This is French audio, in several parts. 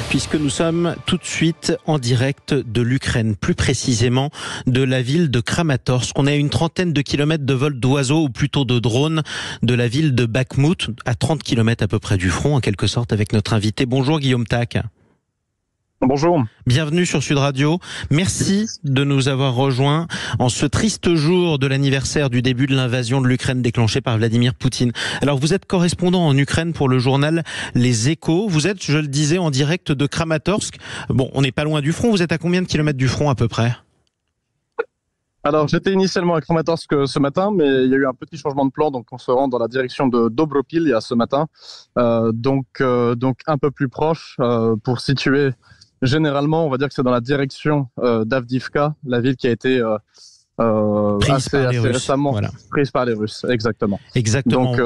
puisque nous sommes tout de suite en direct de l'Ukraine, plus précisément de la ville de Kramatorsk. On est à une trentaine de kilomètres de vol d'oiseaux, ou plutôt de drones, de la ville de Bakhmout, à 30 kilomètres à peu près du front, en quelque sorte, avec notre invité. Bonjour Guillaume Tac. Bonjour. Bienvenue sur Sud Radio. Merci de nous avoir rejoints en ce triste jour de l'anniversaire du début de l'invasion de l'Ukraine déclenchée par Vladimir Poutine. Alors vous êtes correspondant en Ukraine pour le journal Les Échos. Vous êtes, je le disais, en direct de Kramatorsk. Bon, on n'est pas loin du front. Vous êtes à combien de kilomètres du front à peu près ? Alors j'étais initialement à Kramatorsk ce matin, mais il y a eu un petit changement de plan, donc on se rend dans la direction de Dobropil ce matin, donc un peu plus proche pour situer. Généralement, on va dire que c'est dans la direction d'Avdiivka, la ville qui a été assez récemment prise par les Russes. Exactement. Donc,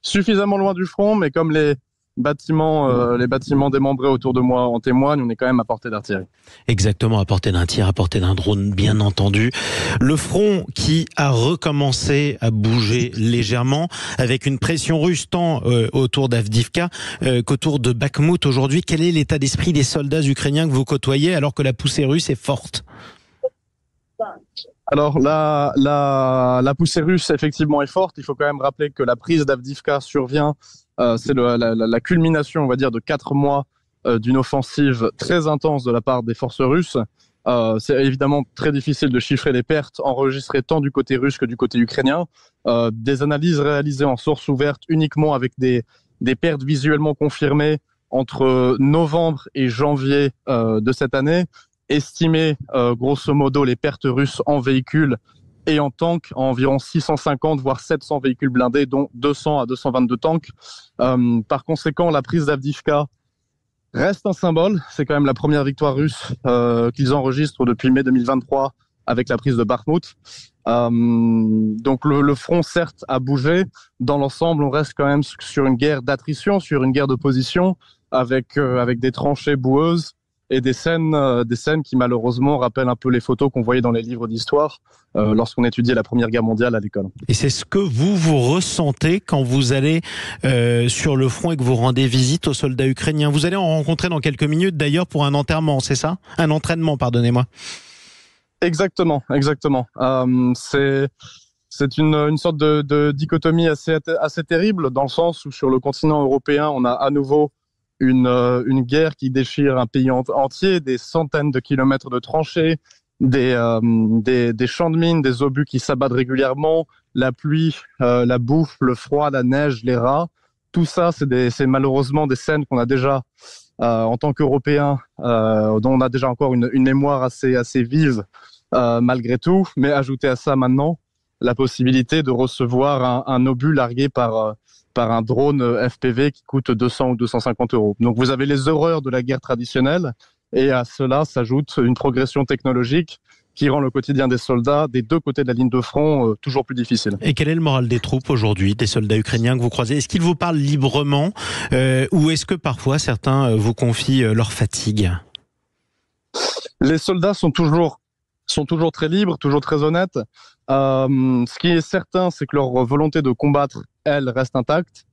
suffisamment loin du front, mais comme les bâtiments démembrés autour de moi en témoignent, on est quand même à portée d'artillerie. Exactement, à portée d'un tir, à portée d'un drone, bien entendu. Le front qui a recommencé à bouger légèrement, avec une pression russe tant autour d'Avdiivka qu'autour de Bakhmout aujourd'hui. Quel est l'état d'esprit des soldats ukrainiens que vous côtoyez alors que la poussée russe est forte ? Alors la poussée russe effectivement est forte. Il faut quand même rappeler que la prise d'Avdiivka survient, c'est la culmination, on va dire, de 4 mois d'une offensive très intense de la part des forces russes. C'est évidemment très difficile de chiffrer les pertes enregistrées tant du côté russe que du côté ukrainien. Des analyses réalisées en source ouverte uniquement avec des pertes visuellement confirmées entre novembre et janvier de cette année, estimées grosso modo les pertes russes en véhicules et en tanks à environ 650 voire 700 véhicules blindés, dont 200 à 222 tanks. Par conséquent, la prise d'Avdiivka reste un symbole. C'est quand même la première victoire russe qu'ils enregistrent depuis mai 2023 avec la prise de Bakhmout. Donc le front, certes, a bougé. Dans l'ensemble, on reste quand même sur une guerre d'attrition, sur une guerre de position, avec des tranchées boueuses et des scènes qui malheureusement rappellent un peu les photos qu'on voyait dans les livres d'histoire lorsqu'on étudiait la Première Guerre mondiale à l'école. Et c'est ce que vous ressentez quand vous allez sur le front et que vous rendez visite aux soldats ukrainiens. Vous allez en rencontrer dans quelques minutes d'ailleurs pour un enterrement, c'est ça ? Un entraînement, pardonnez-moi. Exactement. C'est une sorte de dichotomie assez terrible, dans le sens où sur le continent européen, on a à nouveau une guerre qui déchire un pays entier, des centaines de kilomètres de tranchées, des champs de mines, des obus qui s'abattent régulièrement, la pluie, la bouffe, le froid, la neige, les rats. Tout ça, c'est malheureusement des scènes qu'on a déjà, en tant qu'Européens, dont on a déjà encore une mémoire assez vive, malgré tout. Mais ajouter à ça maintenant la possibilité de recevoir un obus largué par un drone FPV qui coûte 200 ou 250 euros. Donc vous avez les horreurs de la guerre traditionnelle, et à cela s'ajoute une progression technologique qui rend le quotidien des soldats des deux côtés de la ligne de front toujours plus difficile. Et quel est le moral des troupes aujourd'hui, des soldats ukrainiens que vous croisez ? Est-ce qu'ils vous parlent librement ou est-ce que parfois certains vous confient leur fatigue ? Les soldats sont toujours très libres, toujours très honnêtes. Ce qui est certain, c'est que leur volonté de combattre, elle, reste intacte.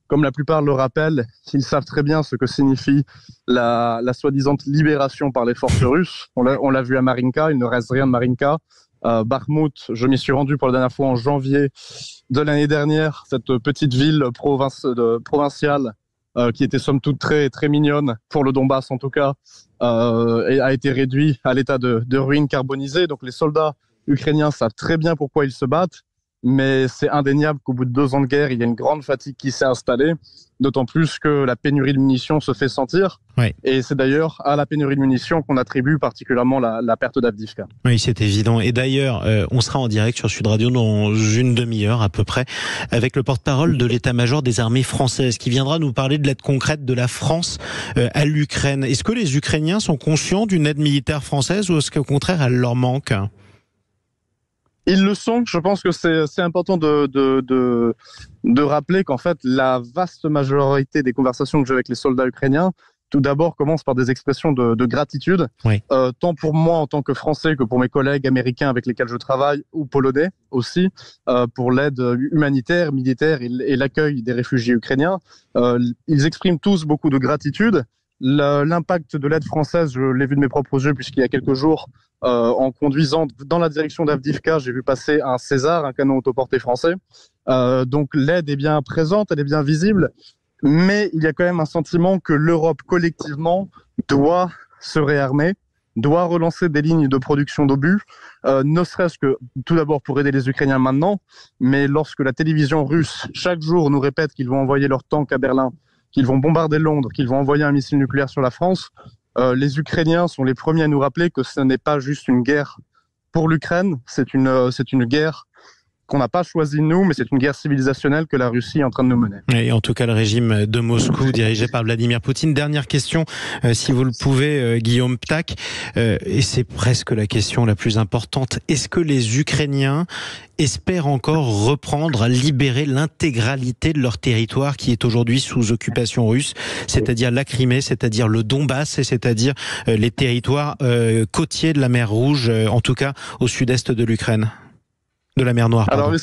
Comme la plupart le rappellent, ils savent très bien ce que signifie la soi-disant libération par les forces russes. On l'a vu à Marinka, il ne reste rien de Marinka. Bakhmout, je m'y suis rendu pour la dernière fois en janvier de l'année dernière. Cette petite ville provinciale qui était somme toute très, très mignonne, pour le Donbass en tout cas, a été réduite à l'état de ruine carbonisée. Donc les soldats ukrainiens savent très bien pourquoi ils se battent, mais c'est indéniable qu'au bout de 2 ans de guerre, il y a une grande fatigue qui s'est installée, d'autant plus que la pénurie de munitions se fait sentir. Oui. Et c'est d'ailleurs à la pénurie de munitions qu'on attribue particulièrement la perte d'Avdiivka. Oui, c'est évident. Et d'ailleurs, on sera en direct sur Sud Radio dans une demi-heure à peu près, avec le porte-parole de l'état-major des armées françaises, qui viendra nous parler de l'aide concrète de la France à l'Ukraine. Est-ce que les Ukrainiens sont conscients d'une aide militaire française, ou est-ce qu'au contraire, elle leur manque ? Ils le sont. Je pense que c'est important de rappeler qu'en fait, la vaste majorité des conversations que j'ai avec les soldats ukrainiens, tout d'abord, commencent par des expressions de gratitude, oui. Tant pour moi en tant que Français que pour mes collègues américains avec lesquels je travaille, ou polonais aussi, pour l'aide humanitaire, militaire et l'accueil des réfugiés ukrainiens. Ils expriment tous beaucoup de gratitude. L'impact de l'aide française, je l'ai vu de mes propres yeux, puisqu'il y a quelques jours, en conduisant dans la direction d'Avdivka, j'ai vu passer un César, un canon autoporté français. Donc l'aide est bien présente, elle est bien visible, mais il y a quand même un sentiment que l'Europe collectivement doit se réarmer, doit relancer des lignes de production d'obus, ne serait-ce que tout d'abord pour aider les Ukrainiens maintenant, mais lorsque la télévision russe chaque jour nous répète qu'ils vont envoyer leurs tanks à Berlin, qu'ils vont bombarder Londres, qu'ils vont envoyer un missile nucléaire sur la France, les Ukrainiens sont les premiers à nous rappeler que ce n'est pas juste une guerre pour l'Ukraine, c'est une guerre qu'on n'a pas choisi nous, mais c'est une guerre civilisationnelle que la Russie est en train de nous mener. Et en tout cas, le régime de Moscou, dirigé par Vladimir Poutine. Dernière question, si vous le pouvez, Guillaume Ptak, et c'est presque la question la plus importante. Est-ce que les Ukrainiens espèrent encore reprendre, libérer l'intégralité de leur territoire qui est aujourd'hui sous occupation russe, c'est-à-dire la Crimée, c'est-à-dire le Donbass, et c'est-à-dire les territoires côtiers de la mer Rouge, en tout cas au sud-est de l'Ukraine, de la mer Noire, pardon.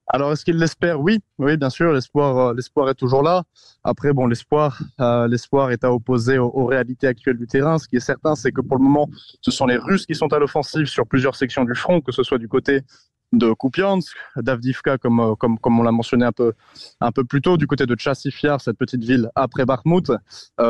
Alors, est-ce qu'ils l'espèrent ? Oui, bien sûr, l'espoir est toujours là. Après, bon, l'espoir est à opposer aux réalités actuelles du terrain. Ce qui est certain, c'est que pour le moment, ce sont les Russes qui sont à l'offensive sur plusieurs sections du front, que ce soit du côté de Kupiansk, d'Avdivka, comme on l'a mentionné un peu plus tôt, du côté de Chassiv Yar, cette petite ville après Bakhmout.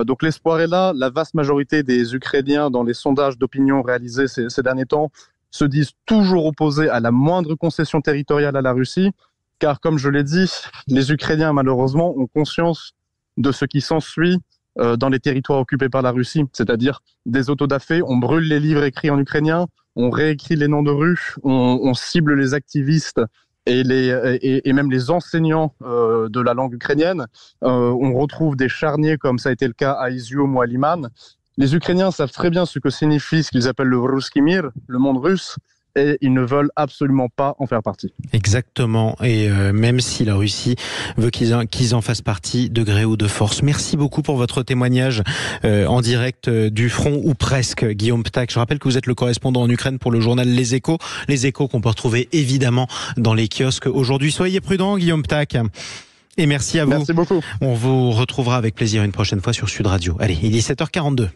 Donc l'espoir est là. La vaste majorité des Ukrainiens, dans les sondages d'opinion réalisés ces derniers temps, se disent toujours opposés à la moindre concession territoriale à la Russie, car comme je l'ai dit, les Ukrainiens malheureusement ont conscience de ce qui s'ensuit dans les territoires occupés par la Russie, c'est-à-dire des autodafés, on brûle les livres écrits en ukrainien, on réécrit les noms de rues, on cible les activistes et même les enseignants de la langue ukrainienne, on retrouve des charniers comme ça a été le cas à Izium ou à Liman. Les Ukrainiens savent très bien ce que signifie ce qu'ils appellent le Ruski Mir, le monde russe, et ils ne veulent absolument pas en faire partie. Exactement, et même si la Russie veut qu'ils en fassent partie de gré ou de force. Merci beaucoup pour votre témoignage en direct du front, ou presque, Guillaume Ptak. Je rappelle que vous êtes le correspondant en Ukraine pour le journal Les Échos qu'on peut retrouver évidemment dans les kiosques aujourd'hui. Soyez prudents, Guillaume Ptak. Et merci à vous. Merci beaucoup. On vous retrouvera avec plaisir une prochaine fois sur Sud Radio. Allez, il est 7h42.